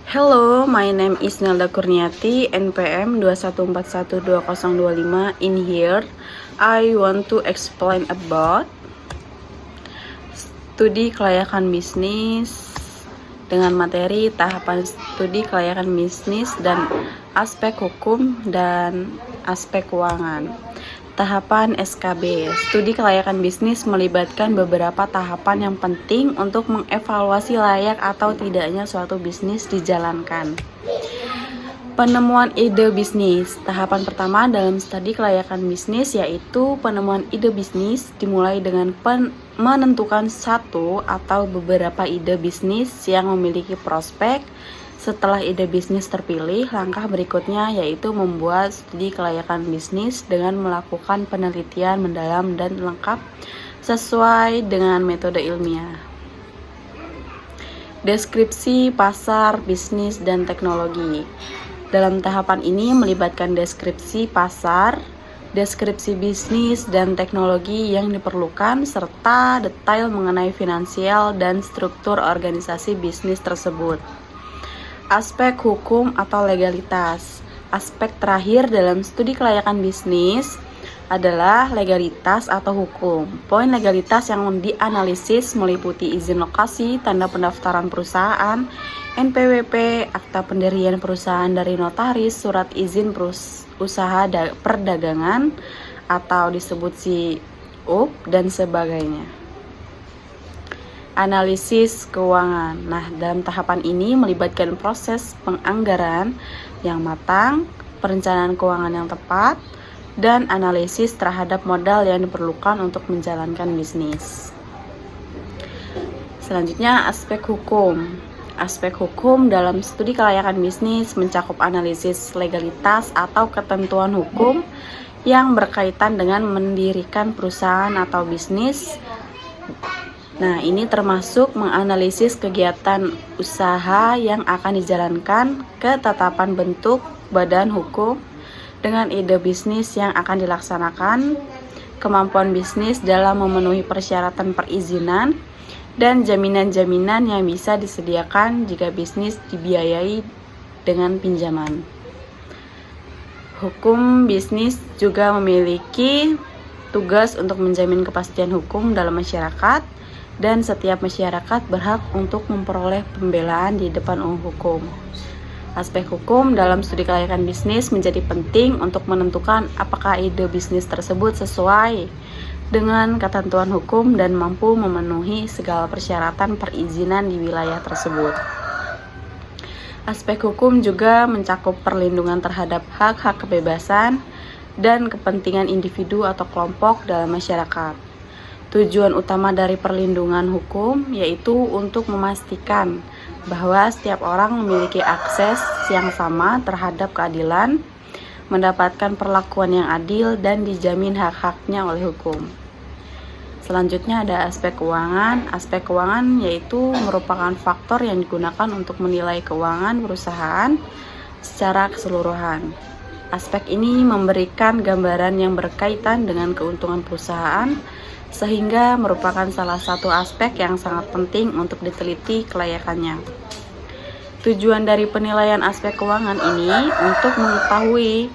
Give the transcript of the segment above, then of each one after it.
Hello, my name is Nelda Kurniati, NPM 21412025. In here, I want to explain about studi kelayakan bisnis dengan materi tahapan studi kelayakan bisnis dan aspek hukum dan aspek keuangan. Tahapan SKB, studi kelayakan bisnis melibatkan beberapa tahapan yang penting untuk mengevaluasi layak atau tidaknya suatu bisnis dijalankan. Penemuan ide bisnis. Tahapan pertama dalam studi kelayakan bisnis yaitu penemuan ide bisnis, dimulai dengan menentukan satu atau beberapa ide bisnis yang memiliki prospek. Setelah ide bisnis terpilih, langkah berikutnya yaitu membuat studi kelayakan bisnis dengan melakukan penelitian mendalam dan lengkap sesuai dengan metode ilmiah. Deskripsi pasar, bisnis, dan teknologi. Dalam tahapan ini melibatkan deskripsi pasar, deskripsi bisnis, dan teknologi yang diperlukan, serta detail mengenai finansial dan struktur organisasi bisnis tersebut. Aspek hukum atau legalitas. Aspek terakhir dalam studi kelayakan bisnis adalah legalitas atau hukum. Poin legalitas yang dianalisis meliputi izin lokasi, tanda pendaftaran perusahaan, NPWP, akta pendirian perusahaan dari notaris, surat izin usaha perdagangan atau disebut SIUP, dan sebagainya. Analisis keuangan. Nah, dalam tahapan ini melibatkan proses penganggaran yang matang, perencanaan keuangan yang tepat, dan analisis terhadap modal yang diperlukan untuk menjalankan bisnis. Selanjutnya, aspek hukum. Aspek hukum dalam studi kelayakan bisnis mencakup analisis legalitas atau ketentuan hukum yang berkaitan dengan mendirikan perusahaan atau bisnis. Nah, ini termasuk menganalisis kegiatan usaha yang akan dijalankan, ketetapan bentuk badan hukum dengan ide bisnis yang akan dilaksanakan, kemampuan bisnis dalam memenuhi persyaratan perizinan, dan jaminan-jaminan yang bisa disediakan jika bisnis dibiayai dengan pinjaman. Hukum bisnis juga memiliki tugas untuk menjamin kepastian hukum dalam masyarakat, dan setiap masyarakat berhak untuk memperoleh pembelaan di depan hukum. Aspek hukum dalam studi kelayakan bisnis menjadi penting untuk menentukan apakah ide bisnis tersebut sesuai dengan ketentuan hukum dan mampu memenuhi segala persyaratan perizinan di wilayah tersebut. Aspek hukum juga mencakup perlindungan terhadap hak-hak kebebasan dan kepentingan individu atau kelompok dalam masyarakat. Tujuan utama dari perlindungan hukum yaitu untuk memastikan bahwa setiap orang memiliki akses yang sama terhadap keadilan, mendapatkan perlakuan yang adil, dan dijamin hak-haknya oleh hukum. Selanjutnya ada aspek keuangan. Aspek keuangan yaitu merupakan faktor yang digunakan untuk menilai keuangan perusahaan secara keseluruhan. Aspek ini memberikan gambaran yang berkaitan dengan keuntungan perusahaan, sehingga merupakan salah satu aspek yang sangat penting untuk diteliti kelayakannya. Tujuan dari penilaian aspek keuangan ini untuk mengetahui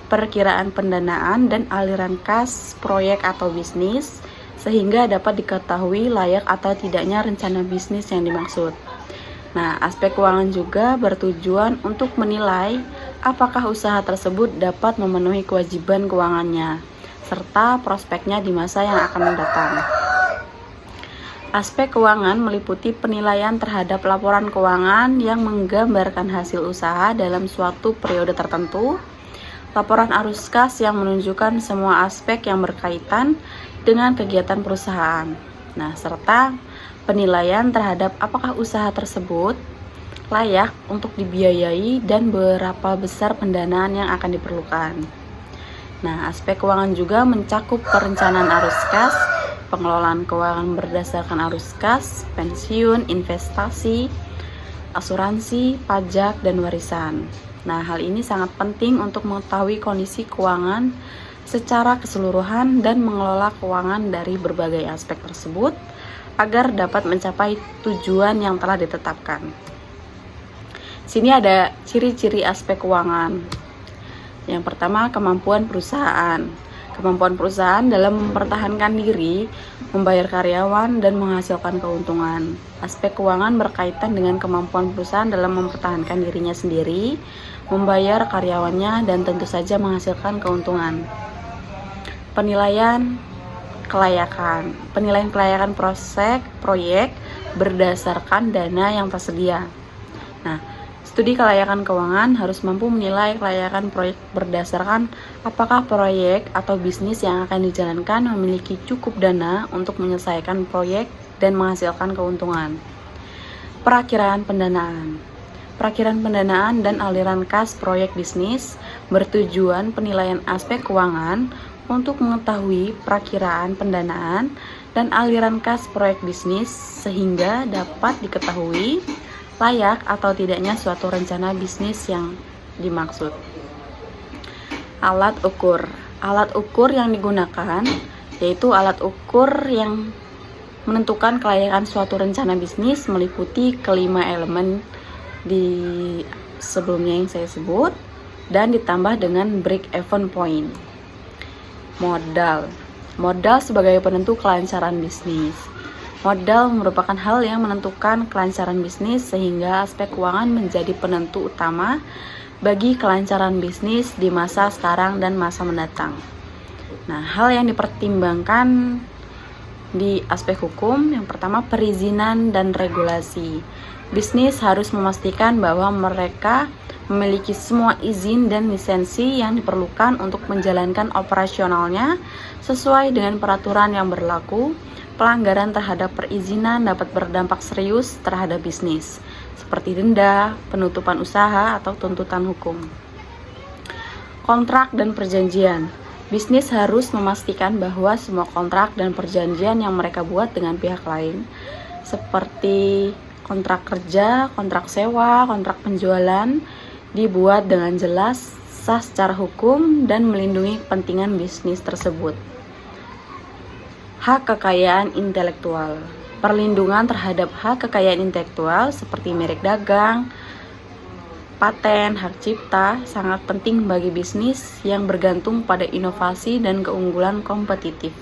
perkiraan pendanaan dan aliran kas proyek atau bisnis, sehingga dapat diketahui layak atau tidaknya rencana bisnis yang dimaksud. Nah, aspek keuangan juga bertujuan untuk menilai apakah usaha tersebut dapat memenuhi kewajiban keuangannya, serta prospeknya di masa yang akan mendatang. Aspek keuangan meliputi penilaian terhadap laporan keuangan yang menggambarkan hasil usaha dalam suatu periode tertentu, laporan arus kas yang menunjukkan semua aspek yang berkaitan dengan kegiatan perusahaan. Nah, serta penilaian terhadap apakah usaha tersebut layak untuk dibiayai dan berapa besar pendanaan yang akan diperlukan. Nah, aspek keuangan juga mencakup perencanaan arus kas, pengelolaan keuangan berdasarkan arus kas, pensiun, investasi, asuransi, pajak, dan warisan. Nah, hal ini sangat penting untuk mengetahui kondisi keuangan secara keseluruhan dan mengelola keuangan dari berbagai aspek tersebut agar dapat mencapai tujuan yang telah ditetapkan. Sini ada ciri-ciri aspek keuangan. Yang pertama, kemampuan perusahaan. Kemampuan perusahaan dalam mempertahankan diri, membayar karyawan, dan menghasilkan keuntungan. Aspek keuangan berkaitan dengan kemampuan perusahaan dalam mempertahankan dirinya sendiri, membayar karyawannya, dan tentu saja menghasilkan keuntungan. Penilaian kelayakan. Penilaian kelayakan proyek berdasarkan dana yang tersedia. Nah, studi kelayakan keuangan harus mampu menilai kelayakan proyek berdasarkan apakah proyek atau bisnis yang akan dijalankan memiliki cukup dana untuk menyelesaikan proyek dan menghasilkan keuntungan. Perakiraan pendanaan. Perakiraan pendanaan dan aliran kas proyek bisnis bertujuan penilaian aspek keuangan untuk mengetahui perakiraan pendanaan dan aliran kas proyek bisnis sehingga dapat diketahui layak atau tidaknya suatu rencana bisnis yang dimaksud. Alat ukur. Alat ukur yang digunakan yaitu alat ukur yang menentukan kelayakan suatu rencana bisnis meliputi kelima elemen di sebelumnya yang saya sebut dan ditambah dengan break-even point. Modal. Modal sebagai penentu kelancaran bisnis. Modal merupakan hal yang menentukan kelancaran bisnis sehingga aspek keuangan menjadi penentu utama bagi kelancaran bisnis di masa sekarang dan masa mendatang. Nah, hal yang dipertimbangkan di aspek hukum, yang pertama perizinan dan regulasi. Bisnis harus memastikan bahwa mereka memiliki semua izin dan lisensi yang diperlukan untuk menjalankan operasionalnya sesuai dengan peraturan yang berlaku. Pelanggaran terhadap perizinan dapat berdampak serius terhadap bisnis, seperti denda, penutupan usaha, atau tuntutan hukum. Kontrak dan perjanjian. Bisnis harus memastikan bahwa semua kontrak dan perjanjian yang mereka buat dengan pihak lain, seperti kontrak kerja, kontrak sewa, kontrak penjualan, dibuat dengan jelas, sah secara hukum, dan melindungi kepentingan bisnis tersebut. Hak kekayaan intelektual. Perlindungan terhadap hak kekayaan intelektual seperti merek dagang, paten, hak cipta sangat penting bagi bisnis yang bergantung pada inovasi dan keunggulan kompetitif.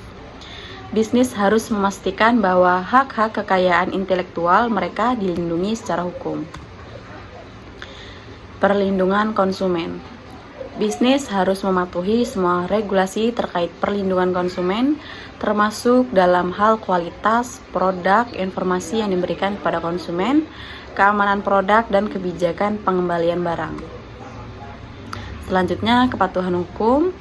Bisnis harus memastikan bahwa hak-hak kekayaan intelektual mereka dilindungi secara hukum. Perlindungan konsumen. Bisnis harus mematuhi semua regulasi terkait perlindungan konsumen, termasuk dalam hal kualitas produk, informasi yang diberikan kepada konsumen, keamanan produk, dan kebijakan pengembalian barang. Selanjutnya, kepatuhan hukum.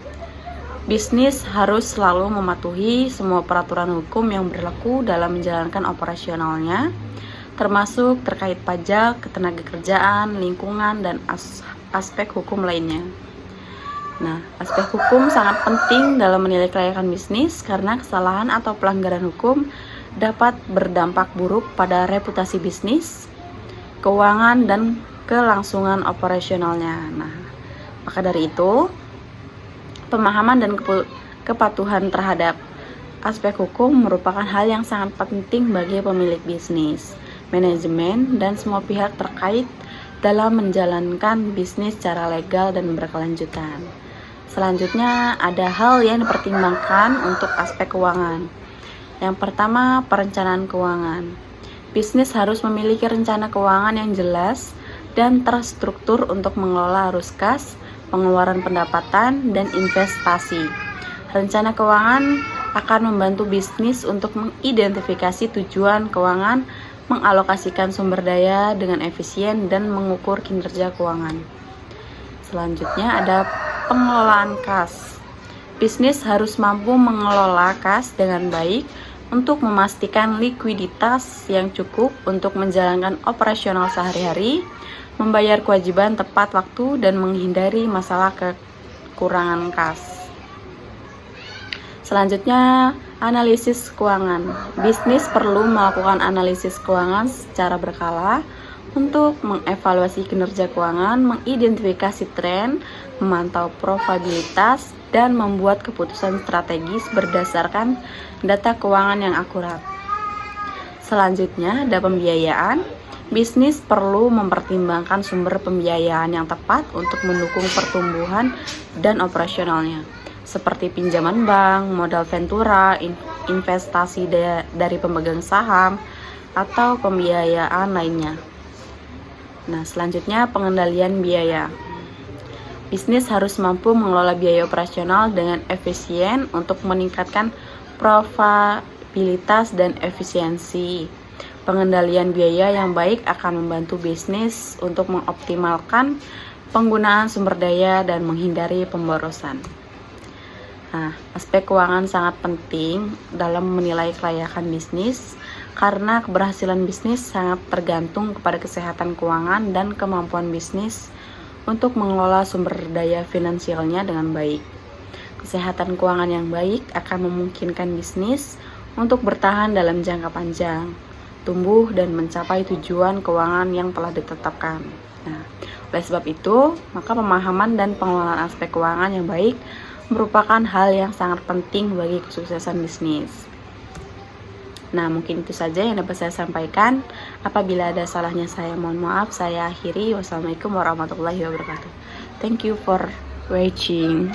Bisnis harus selalu mematuhi semua peraturan hukum yang berlaku dalam menjalankan operasionalnya, termasuk terkait pajak, ketenagakerjaan, lingkungan, dan aspek hukum lainnya. Nah, aspek hukum sangat penting dalam menilai kelayakan bisnis karena kesalahan atau pelanggaran hukum dapat berdampak buruk pada reputasi bisnis, keuangan, dan kelangsungan operasionalnya. Nah, maka dari itu, pemahaman dan kepatuhan terhadap aspek hukum merupakan hal yang sangat penting bagi pemilik bisnis, manajemen, dan semua pihak terkait dalam menjalankan bisnis secara legal dan berkelanjutan. Selanjutnya, ada hal yang dipertimbangkan untuk aspek keuangan. Yang pertama, perencanaan keuangan. Bisnis harus memiliki rencana keuangan yang jelas dan terstruktur untuk mengelola arus kas, pengeluaran pendapatan, dan investasi. Rencana keuangan akan membantu bisnis untuk mengidentifikasi tujuan keuangan, mengalokasikan sumber daya dengan efisien, dan mengukur kinerja keuangan. Selanjutnya ada pengelolaan kas. Bisnis harus mampu mengelola kas dengan baik untuk memastikan likuiditas yang cukup untuk menjalankan operasional sehari-hari, membayar kewajiban tepat waktu, dan menghindari masalah kekurangan kas. Selanjutnya, analisis keuangan. Bisnis perlu melakukan analisis keuangan secara berkala untuk mengevaluasi kinerja keuangan, mengidentifikasi tren, memantau probabilitas, dan membuat keputusan strategis berdasarkan data keuangan yang akurat. Selanjutnya, ada pembiayaan. Bisnis perlu mempertimbangkan sumber pembiayaan yang tepat untuk mendukung pertumbuhan dan operasionalnya, seperti pinjaman bank, modal ventura, investasi dari pemegang saham, atau pembiayaan lainnya. Nah, selanjutnya pengendalian biaya. Bisnis harus mampu mengelola biaya operasional dengan efisien untuk meningkatkan profitabilitas dan efisiensi. Pengendalian biaya yang baik akan membantu bisnis untuk mengoptimalkan penggunaan sumber daya dan menghindari pemborosan. Nah, aspek keuangan sangat penting dalam menilai kelayakan bisnis karena keberhasilan bisnis sangat tergantung kepada kesehatan keuangan dan kemampuan bisnis untuk mengelola sumber daya finansialnya dengan baik. Kesehatan keuangan yang baik akan memungkinkan bisnis untuk bertahan dalam jangka panjang, tumbuh dan mencapai tujuan keuangan yang telah ditetapkan. Nah, oleh sebab itu, maka pemahaman dan pengelolaan aspek keuangan yang baik merupakan hal yang sangat penting bagi kesuksesan bisnis. Nah, mungkin itu saja yang dapat saya sampaikan. Apabila ada salahnya saya mohon maaf. Saya akhiri. Wassalamualaikum warahmatullahi wabarakatuh. Thank you for watching.